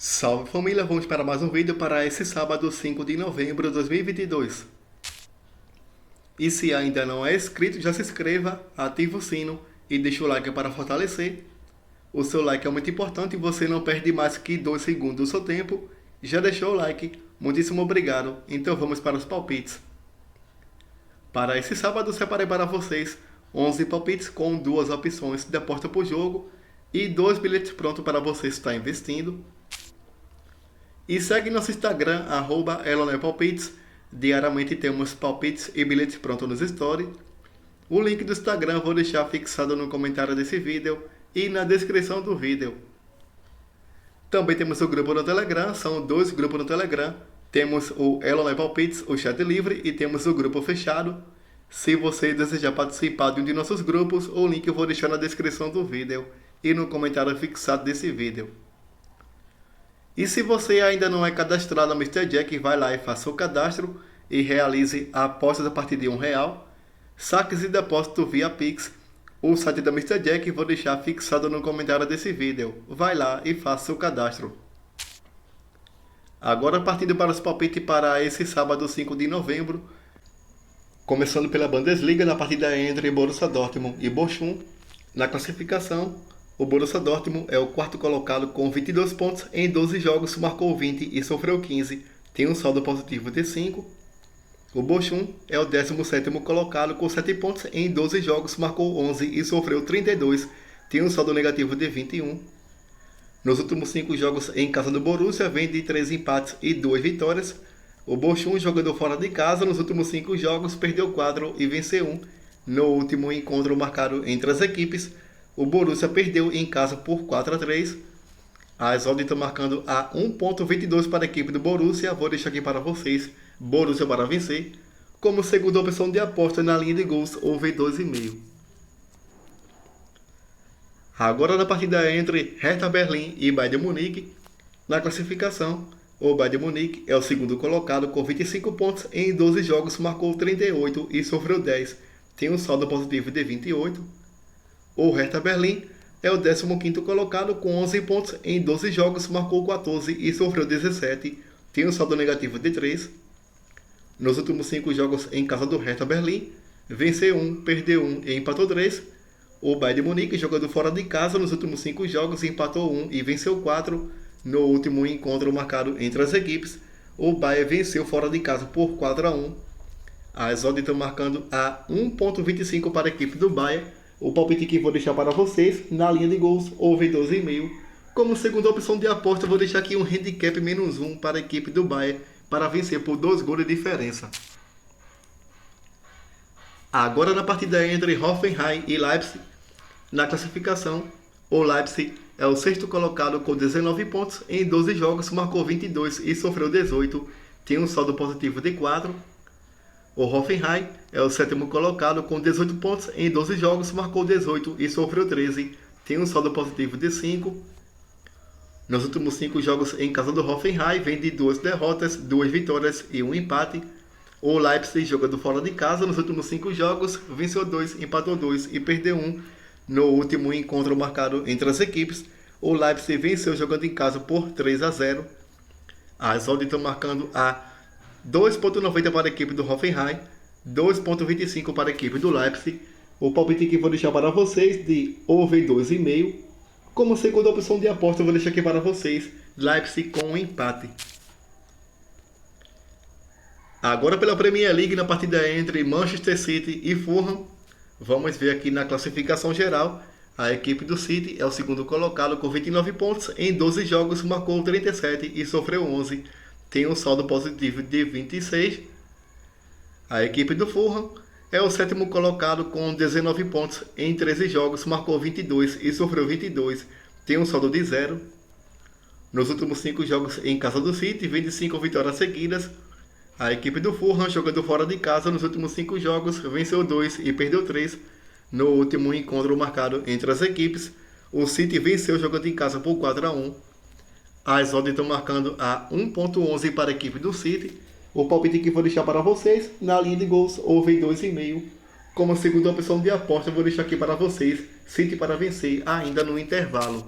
Salve família, vamos para mais um vídeo para esse sábado 5 de novembro de 2022. E se ainda não é inscrito, já se inscreva, ative o sino e deixe o like para fortalecer. O seu like é muito importante e você não perde mais que 2 segundos do seu tempo. Já deixou o like? Muitíssimo obrigado. Então vamos para os palpites. Para esse sábado separei para vocês 11 palpites com 2 opções de aposta por jogo e 2 bilhetes prontos para você estar investindo. E segue nosso Instagram, @elonepalpites. Diariamente temos palpites e bilhetes prontos nos stories. O link do Instagram vou deixar fixado no comentário desse vídeo e na descrição do vídeo. Também temos o grupo no Telegram, são 2 grupos no Telegram. Temos o Elonepalpites, o chat livre, e temos o grupo fechado. Se você desejar participar de um de nossos grupos, o link eu vou deixar na descrição do vídeo e no comentário fixado desse vídeo. E se você ainda não é cadastrado no Mr. Jack, vai lá e faça o cadastro e realize apostas a partir de R$1. Saques e depósito via Pix. O site da Mr. Jack vou deixar fixado no comentário desse vídeo. Vai lá e faça o cadastro. Agora partindo para os palpites para esse sábado 5 de novembro. Começando pela Bundesliga, na partida entre Borussia Dortmund e Bochum. Na classificação, o Borussia Dortmund é o quarto colocado com 22 pontos em 12 jogos, marcou 20 e sofreu 15, tem um saldo positivo de 5. O Bochum é o 17º colocado com 7 pontos em 12 jogos, marcou 11 e sofreu 32, tem um saldo negativo de 21. Nos últimos 5 jogos em casa do Borussia, vem de 3 empates e 2 vitórias. O Bochum, jogando fora de casa, nos últimos 5 jogos perdeu 4 e venceu 1. No último encontro marcado entre as equipes, o Borussia perdeu em casa por 4-3. As odds estão marcando a 1.22 para a equipe do Borussia. Vou deixar aqui para vocês. Borussia para vencer. Como segunda opção de aposta na linha de gols, houve 2,5. Agora na partida entre Hertha Berlim e Bayern de Munique. Na classificação, o Bayern de Munique é o segundo colocado com 25 pontos em 12 jogos, marcou 38 e sofreu 10. Tem um saldo positivo de 28. O Hertha Berlim é o 15º colocado com 11 pontos em 12 jogos, marcou 14 e sofreu 17, tem um saldo negativo de 3. Nos últimos 5 jogos em casa do Hertha Berlim, venceu 1, perdeu 1 e empatou 3. O Bayern de Munique, jogando fora de casa nos últimos 5 jogos, empatou 1 e venceu 4. No último encontro marcado entre as equipes, o Bayern venceu fora de casa por 4-1. As odds estão marcando a 1.25 para a equipe do Bayern. O palpite que vou deixar para vocês, na linha de gols, houve 12,5. Como segunda opção de aposta, vou deixar aqui um handicap -1 para a equipe do Bayern, para vencer por 2 gols de diferença. Agora na partida entre Hoffenheim e Leipzig, na classificação, o Leipzig é o sexto colocado com 19 pontos em 12 jogos, marcou 22 e sofreu 18, tem um saldo positivo de 4. O Hoffenheim é o sétimo colocado com 18 pontos em 12 jogos, marcou 18 e sofreu 13, tem um saldo positivo de 5. Nos últimos 5 jogos em casa do Hoffenheim, vem de 2 derrotas, 2 vitórias e 1 empate. O Leipzig, jogando fora de casa, nos últimos 5 jogos, venceu 2, empatou 2 e perdeu 1. No último encontro marcado entre as equipes, o Leipzig venceu jogando em casa por 3-0. As odds estão marcando a 2.90 para a equipe do Hoffenheim, 2.25 para a equipe do Leipzig. O palpite que vou deixar para vocês de over 2,5. Como segunda opção de aposta, eu vou deixar aqui para vocês Leipzig com um empate. Agora pela Premier League, na partida entre Manchester City e Fulham. Vamos ver aqui na classificação geral. A equipe do City é o segundo colocado com 29 pontos em 12 jogos, marcou 37 e sofreu 11. Tem um saldo positivo de 26. A equipe do Fulham é o sétimo colocado com 19 pontos em 13 jogos, marcou 22 e sofreu 22. Tem um saldo de 0. Nos últimos 5 jogos em casa do City, vem de 5 vitórias seguidas. A equipe do Fulham, jogando fora de casa nos últimos 5 jogos, venceu 2 e perdeu 3. No último encontro marcado entre as equipes, o City venceu jogando em casa por 4-1. As odds estão marcando a 1.11 para a equipe do City. O palpite que vou deixar para vocês, na linha de gols, houve 2,5. Como segunda opção de aposta, eu vou deixar aqui para vocês City para vencer ainda no intervalo.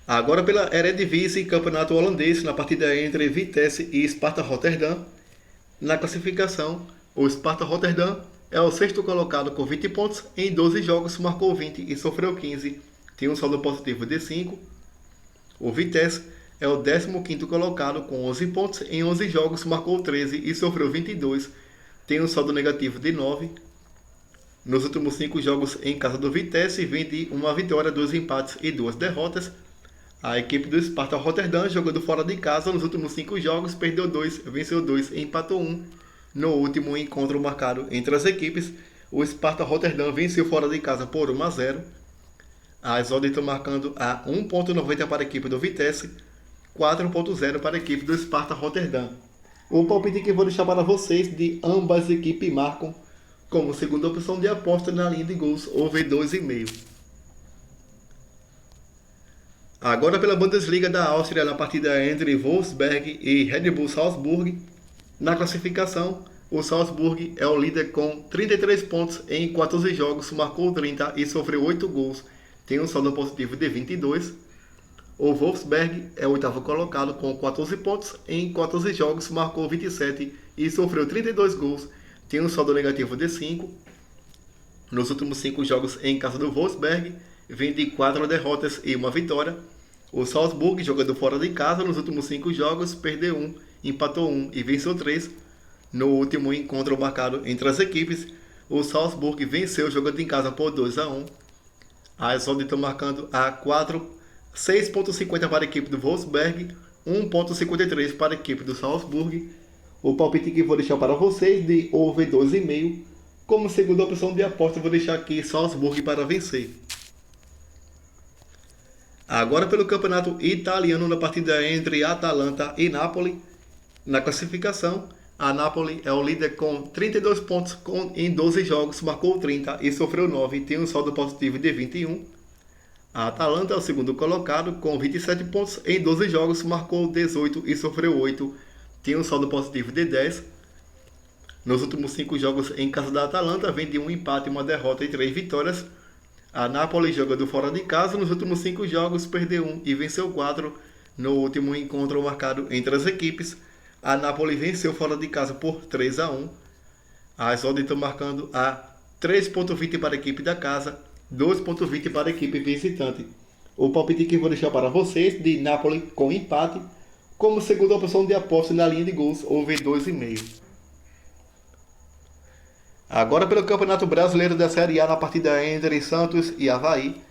Agora pela Eredivisie, campeonato holandês, na partida entre Vitesse e Sparta Rotterdam. Na classificação, o Sparta Rotterdam é o sexto colocado com 20 pontos, em 12 jogos marcou 20 e sofreu 15, tem um saldo positivo de 5. O Vitesse é o 15º colocado com 11 pontos, em 11 jogos marcou 13 e sofreu 22, tem um saldo negativo de 9. Nos últimos 5 jogos em casa do Vitesse, vem de uma vitória, 2 empates e 2 derrotas. A equipe do Sparta Rotterdam, jogando fora de casa, nos últimos 5 jogos, perdeu 2, venceu 2 e empatou 1. No último encontro marcado entre as equipes, o Sparta Rotterdam venceu fora de casa por 1-0. As odds estão marcando a 1,90 para a equipe do Vitesse, 4,0 para a equipe do Sparta Rotterdam. O palpite que vou deixar para vocês de ambas equipes marcam como segunda opção de aposta na linha de gols over 2,5. Agora pela Bundesliga da Áustria, na partida entre Wolfsberg e Red Bull Salzburg. Na classificação, o Salzburg é o líder com 33 pontos em 14 jogos, marcou 30 e sofreu 8 gols, tem um saldo positivo de 22. O Wolfsberg é o oitavo colocado com 14 pontos em 14 jogos, marcou 27 e sofreu 32 gols, tem um saldo negativo de 5. Nos últimos 5 jogos em casa do Wolfsberg, vem de 4 derrotas e 1 vitória. O Salzburg, jogando fora de casa, nos últimos 5 jogos, perdeu 1, empatou 1 e venceu 3. No último encontro marcado entre as equipes, o Salzburg venceu jogando em casa por 2-1. As odds estão marcando a 6,50 para a equipe do Wolfsberg, 1,53 para a equipe do Salzburg. O palpite que vou deixar para vocês de over 2,5. Como segunda opção de aposta, vou deixar aqui Salzburg para vencer. Agora pelo campeonato italiano, na partida entre Atalanta e Napoli. Na classificação, a Napoli é o líder com 32 pontos em 12 jogos, marcou 30 e sofreu 9, tem um saldo positivo de 21. A Atalanta é o segundo colocado com 27 pontos em 12 jogos, marcou 18 e sofreu 8, tem um saldo positivo de 10. Nos últimos 5 jogos em casa da Atalanta, vem de um empate, uma derrota e 3 vitórias. A Napoli, jogando fora de casa, nos últimos 5 jogos perdeu 1 e venceu 4. No último encontro marcado entre as equipes, a Napoli venceu fora de casa por 3-1. As odds estão marcando a 3,20 para a equipe da casa, 2,20 para a equipe visitante. O palpite que vou deixar para vocês de Napoli com empate, como segunda opção de aposta na linha de gols over 2,5. Agora pelo Campeonato Brasileiro da Série A, na partida entre Santos e Avaí.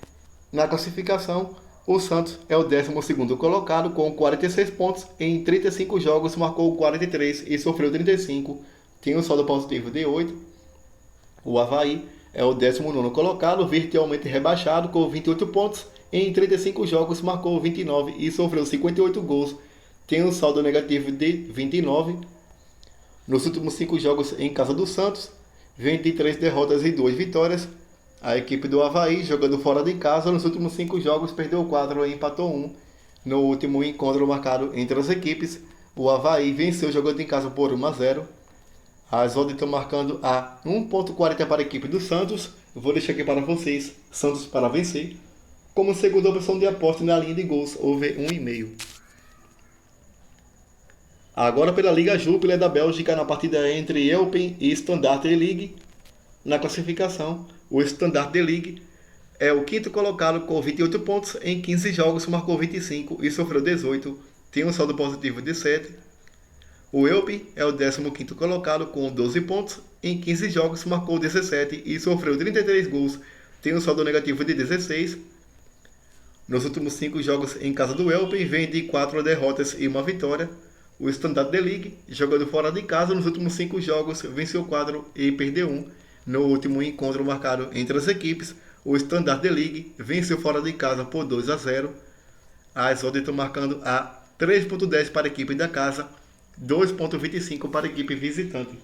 Na classificação, o Santos é o 12º colocado com 46 pontos em 35 jogos, marcou 43 e sofreu 35, tem um saldo positivo de 8. O Avaí é o 19º colocado, virtualmente rebaixado, com 28 pontos em 35 jogos, marcou 29 e sofreu 58 gols, tem um saldo negativo de 29. Nos últimos 5 jogos em casa do Santos, vem de 3 derrotas e 2 vitórias. A equipe do Avaí, jogando fora de casa, nos últimos 5 jogos perdeu 4 e empatou 1. No último encontro marcado entre as equipes, o Avaí venceu jogando em casa por 1-0. As odds estão marcando a 1,40 para a equipe do Santos. Vou deixar aqui para vocês, Santos para vencer, como segunda opção de aposta na linha de gols over 1,5. Agora pela Liga Jupiler da Bélgica, na partida entre Eupen e Standard Liège. Na classificação, o Standard Liège é o quinto colocado com 28 pontos em 15 jogos, marcou 25 e sofreu 18, tem um saldo positivo de 7. O Eupen é o 15º colocado com 12 pontos em 15 jogos, marcou 17 e sofreu 33 gols, tem um saldo negativo de 16. Nos últimos 5 jogos em casa do Eupen, vem de 4 derrotas e 1 vitória. O Standard Liège, jogando fora de casa, nos últimos 5 jogos, venceu 4 e perdeu 1. No último encontro marcado entre as equipes, o Standard Liège venceu fora de casa por 2-0. As odds estão marcando a 3,10 para a equipe da casa, 2,25 para a equipe visitante.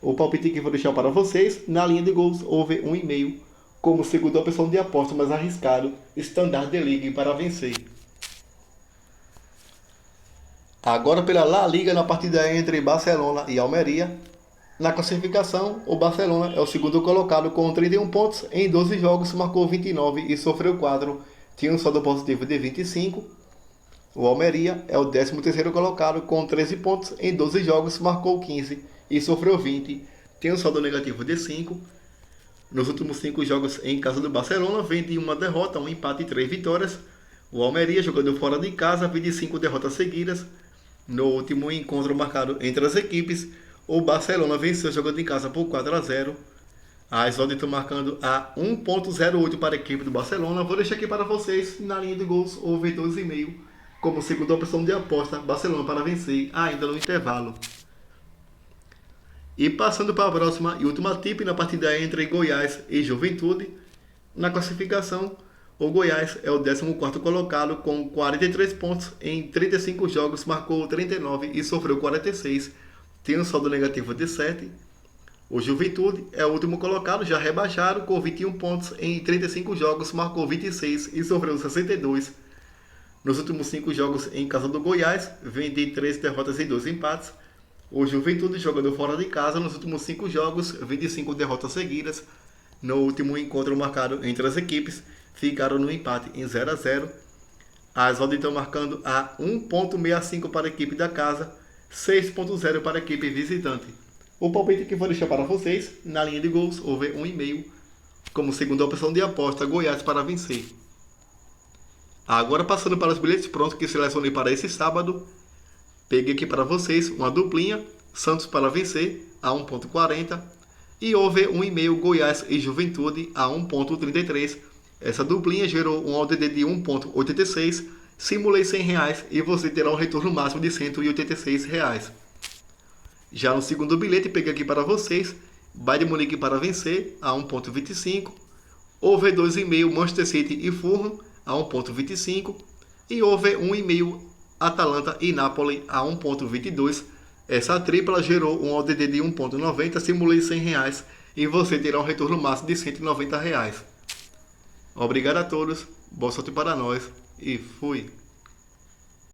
O palpite que vou deixar para vocês, na linha de gols over 1,5, como segunda opção de aposta mais arriscado, Standard Liège para vencer. Agora pela La Liga, na partida entre Barcelona e Almeria. Na classificação, o Barcelona é o segundo colocado com 31 pontos em 12 jogos, marcou 29 e sofreu 4, tinha um saldo positivo de 25. O Almeria é o 13º colocado com 13 pontos em 12 jogos, marcou 15 e sofreu 20. Tem um saldo negativo de 5. Nos últimos 5 jogos em casa do Barcelona, vem de uma derrota, um empate e 3 vitórias. O Almeria, jogando fora de casa, vem de 5 derrotas seguidas. No último encontro marcado entre as equipes, o Barcelona venceu jogando em casa por 4-0. As odds estão marcando a 1.08 para a equipe do Barcelona. Vou deixar aqui para vocês, na linha de gols, over 2,5, como segunda opção de aposta, Barcelona para vencer, ainda no intervalo. E passando para a próxima e última tip, na partida entre Goiás e Juventude. Na classificação, o Goiás é o 14º colocado com 43 pontos em 35 jogos, marcou 39 e sofreu 46. Tem um saldo negativo de 7. O Juventude é o último colocado, já rebaixado, com 21 pontos em 35 jogos, marcou 26 e sofreu 62. Nos últimos 5 jogos em casa do Goiás, vem de 3 derrotas e 2 empates. O Juventude, jogando fora de casa, nos últimos 5 jogos, vem de 5 derrotas seguidas. No último encontro marcado entre as equipes, ficaram no empate em 0-0. As odds estão marcando a 1.65 para a equipe da casa, 6.0 para a equipe visitante. O palpite que vou deixar para vocês, na linha de gols, over 1,5, como segunda opção de aposta, Goiás para vencer. Agora passando para os bilhetes prontos que selecionei para esse sábado, peguei aqui para vocês uma duplinha, Santos para vencer, a 1.40, e over 1,5, Goiás e Juventude, a 1.33. Essa duplinha gerou um ODD de 1.86, simulei R$100 e você terá um retorno máximo de R$186. Já no segundo bilhete, peguei aqui para vocês, Bayern de Munique para vencer, a 1.25, over 2,5, Manchester City e Fulham, a 1.25, e over 1,5, Atalanta e Napoli, a 1.22. Essa tripla gerou um ODD de 1.90, simulei R$100 e você terá um retorno máximo de R$190. Obrigado a todos, boa sorte para nós e fui!